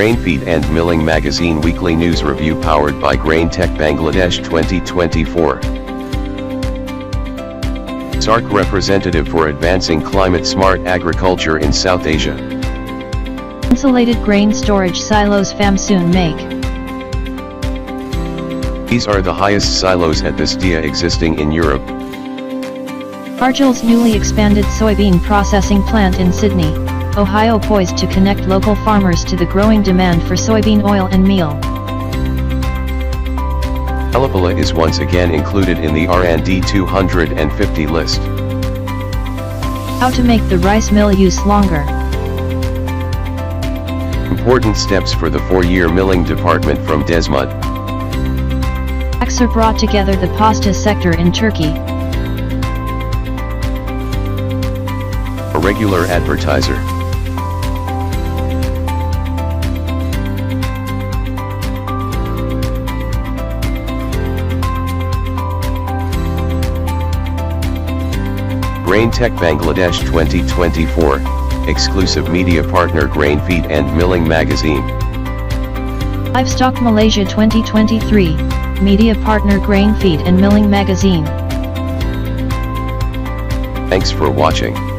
Grain Feed and Milling Magazine Weekly News Review powered by Grain Tech Bangladesh 2024. SARC representative for advancing climate-smart agriculture in South Asia. Insulated grain storage silos FAM soon make. These are the highest silos at this dia existing in Europe. Argil's newly expanded soybean processing plant in Sydney, Ohio poised to connect local farmers to the growing demand for soybean oil and meal. Alipala is once again included in the R&D 250 list. How to make the rice mill use longer. Important steps for the 4-year milling department from Desmud. Axer brought together the pasta sector in Turkey. A regular advertiser. Grain Tech Bangladesh 2024, exclusive media partner Grain Feed and Milling Magazine. Livestock Malaysia 2023, media partner Grain Feed and Milling Magazine. Thanks for watching.